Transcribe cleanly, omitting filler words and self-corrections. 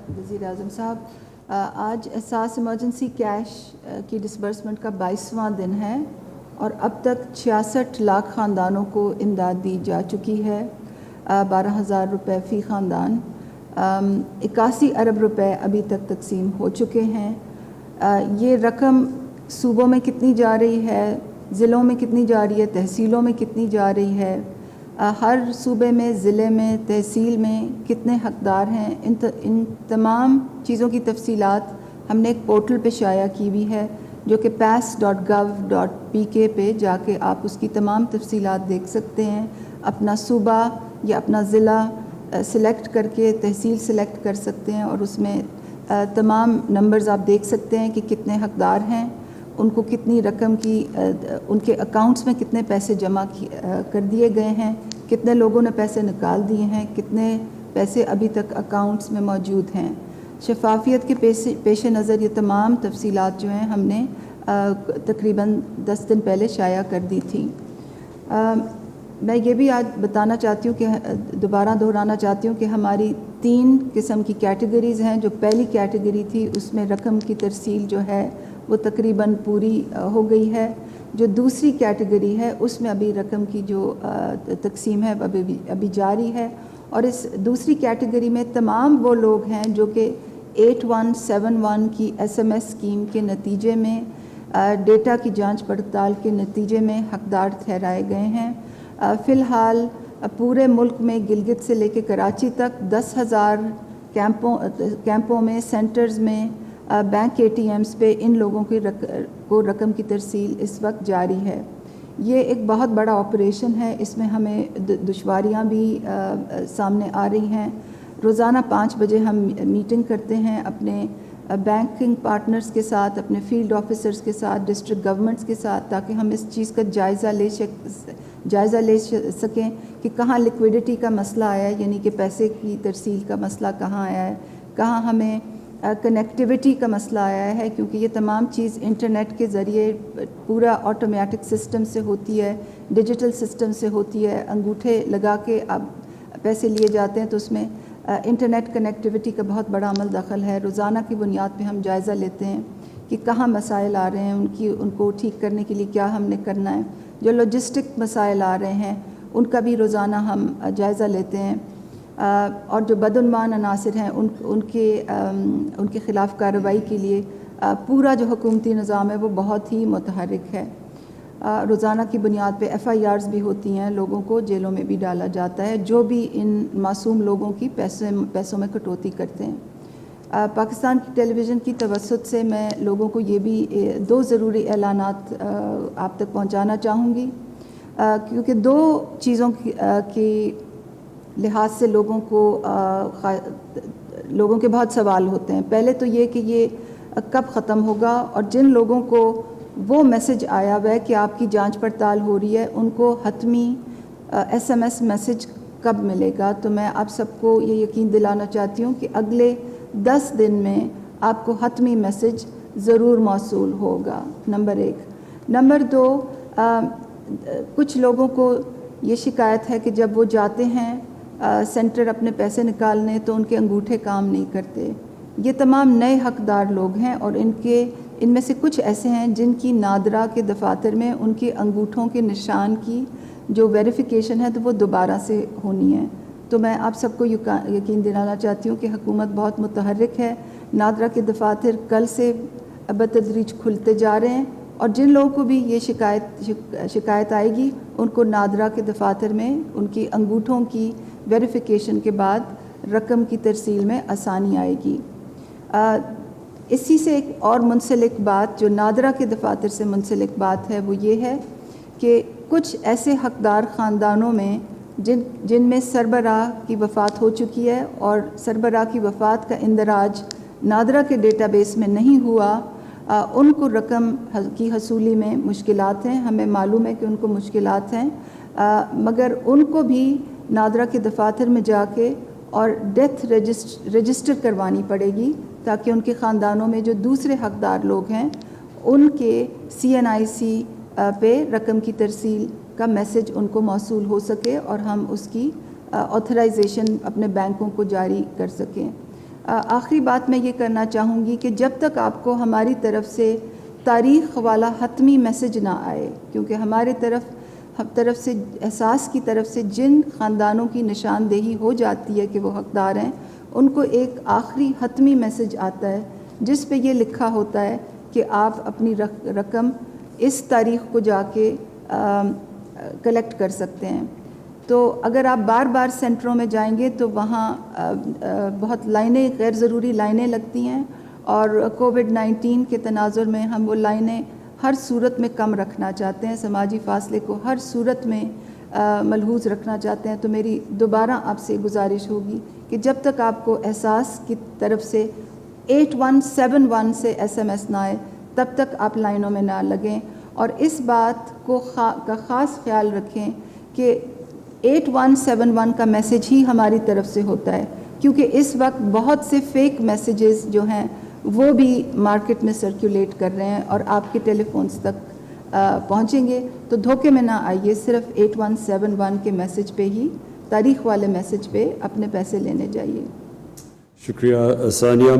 وزیر اعظم صاحب، آج احساس ایمرجنسی کیش کی ڈسبرسمنٹ کا 22واں دن ہے اور اب تک 66 لاکھ خاندانوں کو امداد دی جا چکی ہے، 12,000 روپے فی خاندان، 81 ارب روپے ابھی تک تقسیم ہو چکے ہیں۔ یہ رقم صوبوں میں کتنی جا رہی ہے، ضلعوں میں کتنی جا رہی ہے، تحصیلوں میں کتنی جا رہی ہے، ہر صوبے میں، ضلع میں، تحصیل میں کتنے حقدار ہیں، ان تمام چیزوں کی تفصیلات ہم نے ایک پورٹل پہ شائع کی ہوئی ہے جو کہ pass.gov.pk پہ جا کے آپ اس کی تمام تفصیلات دیکھ سکتے ہیں۔ اپنا صوبہ یا اپنا ضلع سلیکٹ کر کے تحصیل سلیکٹ کر سکتے ہیں اور اس میں تمام نمبرز آپ دیکھ سکتے ہیں کہ کتنے حقدار ہیں، ان کو کتنی رقم کی ان کے اکاؤنٹس میں کتنے پیسے جمع کر دیے گئے ہیں، کتنے لوگوں نے پیسے نکال دیے ہیں، کتنے پیسے ابھی تک اکاؤنٹس میں موجود ہیں۔ شفافیت کے پیش نظر یہ تمام تفصیلات جو ہیں ہم نے تقریباً 10 دن پہلے شائع کر دی تھی۔ میں یہ بھی آج بتانا چاہتی ہوں کہ دوبارہ دہرانا چاہتی ہوں کہ ہماری 3 قسم کی کیٹیگریز ہیں۔ جو پہلی کیٹیگری تھی اس میں رقم کی ترسیل جو ہے وہ تقریباً پوری ہو گئی ہے۔ جو دوسری کیٹیگری ہے اس میں ابھی رقم کی جو تقسیم ہے ابھی جاری ہے، اور اس دوسری کیٹیگری میں تمام وہ لوگ ہیں جو کہ 8171 کی SMS اسکیم کے نتیجے میں ڈیٹا کی جانچ پڑتال کے نتیجے میں حقدار ٹھہرائے گئے ہیں۔ فی الحال پورے ملک میں گلگت سے لے کے کراچی تک 10,000 کیمپوں میں، سینٹرز میں، بینک ATMs پہ ان لوگوں کو رقم کی ترسیل اس وقت جاری ہے۔ یہ ایک بہت بڑا آپریشن ہے، اس میں ہمیں دشواریاں بھی سامنے آ رہی ہیں۔ روزانہ 5 بجے ہم میٹنگ کرتے ہیں اپنے بینکنگ پارٹنرز کے ساتھ، اپنے فیلڈ آفیسرز کے ساتھ، ڈسٹرکٹ گورنمنٹس کے ساتھ، تاکہ ہم اس چیز کا جائزہ لے سکیں کہ کہاں لیکویڈیٹی کا مسئلہ آیا ہے، یعنی کہ پیسے کی ترسیل کا مسئلہ کہاں آیا ہے، کہاں ہمیں کنیکٹیوٹی کا مسئلہ آیا ہے، کیونکہ یہ تمام چیز انٹرنیٹ کے ذریعے پورا آٹومیٹک سسٹم سے ہوتی ہے، ڈیجیٹل سسٹم سے ہوتی ہے۔ انگوٹھے لگا کے اب پیسے لیے جاتے ہیں تو اس میں انٹرنیٹ کنیکٹیوٹی کا بہت بڑا عمل دخل ہے۔ روزانہ کی بنیاد پہ ہم جائزہ لیتے ہیں کہ کہاں مسائل آ رہے ہیں، ان کو ٹھیک کرنے کے لیے کیا ہم نے کرنا ہے۔ جو لاجسٹک مسائل آ رہے ہیں ان کا بھی روزانہ ہم جائزہ لیتے ہیں، اور جو بدعنوان عناصر ہیں ان کے خلاف کارروائی کے لیے پورا جو حکومتی نظام ہے وہ بہت ہی متحرک ہے۔ روزانہ کی بنیاد پہ FIRs بھی ہوتی ہیں، لوگوں کو جیلوں میں بھی ڈالا جاتا ہے جو بھی ان معصوم لوگوں کی پیسوں میں کٹوتی کرتے ہیں۔ پاکستان کی ٹیلی ویژن کی توسط سے میں لوگوں کو یہ بھی 2 ضروری اعلانات آپ تک پہنچانا چاہوں گی، کیونکہ 2 چیزوں کی لحاظ سے لوگوں کے بہت سوال ہوتے ہیں۔ پہلے تو یہ کہ یہ کب ختم ہوگا، اور جن لوگوں کو وہ میسج آیا ہوا ہے کہ آپ کی جانچ پڑتال ہو رہی ہے ان کو حتمی SMS میسج کب ملے گا۔ تو میں آپ سب کو یہ یقین دلانا چاہتی ہوں کہ اگلے 10 دن میں آپ کو حتمی میسج ضرور موصول ہوگا، نمبر 1۔ نمبر 2، کچھ لوگوں کو یہ شکایت ہے کہ جب وہ جاتے ہیں سینٹر اپنے پیسے نکالنے تو ان کے انگوٹھے کام نہیں کرتے۔ یہ تمام نئے حقدار لوگ ہیں، اور ان میں سے کچھ ایسے ہیں جن کی نادرا کے دفاتر میں ان کے انگوٹھوں کے نشان کی جو ویریفیکیشن ہے تو وہ دوبارہ سے ہونی ہے۔ تو میں آپ سب کو یقین دلانا چاہتی ہوں کہ حکومت بہت متحرک ہے۔ نادرا کے دفاتر کل سے بتدریج کھلتے جا رہے ہیں، اور جن لوگوں کو بھی یہ شکایت آئے گی ان کو نادرا کے دفاتر میں ان کی انگوٹھوں کی ویریفیکیشن کے بعد رقم کی ترسیل میں آسانی آئے گی۔ اسی سے ایک اور منسلک بات جو نادرا کے دفاتر سے منسلک بات ہے وہ یہ ہے کہ کچھ ایسے حقدار خاندانوں میں جن میں سربراہ کی وفات ہو چکی ہے اور سربراہ کی وفات کا اندراج نادرا کے ڈیٹا بیس میں نہیں ہوا، ان کو رقم کی حصولی میں مشکلات ہیں۔ ہمیں معلوم ہے کہ ان کو مشکلات ہیں، مگر ان کو بھی نادرا کے دفاتر میں جا کے اور ڈیتھ رجسٹر کروانی پڑے گی، تاکہ ان کے خاندانوں میں جو دوسرے حقدار لوگ ہیں ان کے CNIC پہ رقم کی ترسیل کا میسج ان کو موصول ہو سکے اور ہم اس کی آتھرائزیشن اپنے بینکوں کو جاری کر سکیں۔ آخری بات میں یہ کرنا چاہوں گی کہ جب تک آپ کو ہماری طرف سے تاریخ والا حتمی میسج نہ آئے، کیونکہ ہمارے طرف سے احساس کی طرف سے جن خاندانوں کی نشاندہی ہو جاتی ہے کہ وہ حقدار ہیں، ان کو ایک آخری حتمی میسج آتا ہے جس پہ یہ لکھا ہوتا ہے کہ آپ اپنی رقم اس تاریخ کو جا کے کلیکٹ کر سکتے ہیں۔ تو اگر آپ بار بار سینٹروں میں جائیں گے تو وہاں بہت لائنیں، غیر ضروری لائنیں لگتی ہیں، اور کووڈ-19 کے تناظر میں ہم وہ لائنیں ہر صورت میں کم رکھنا چاہتے ہیں، سماجی فاصلے کو ہر صورت میں ملحوظ رکھنا چاہتے ہیں۔ تو میری دوبارہ آپ سے گزارش ہوگی کہ جب تک آپ کو احساس کی طرف سے 8171 سے SMS نہ آئے تب تک آپ لائنوں میں نہ لگیں، اور اس بات کو کا خاص خیال رکھیں کہ 8171 کا میسج ہی ہماری طرف سے ہوتا ہے، کیونکہ اس وقت بہت سے فیک میسیجز جو ہیں وہ بھی مارکیٹ میں سرکولیٹ کر رہے ہیں اور آپ کے ٹیلی فونز تک پہنچیں گے۔ تو دھوکے میں نہ آئیے، صرف 8171 کے میسج پہ ہی، تاریخ والے میسج پہ اپنے پیسے لینے جائیے۔ شکریہ ثانیہ۔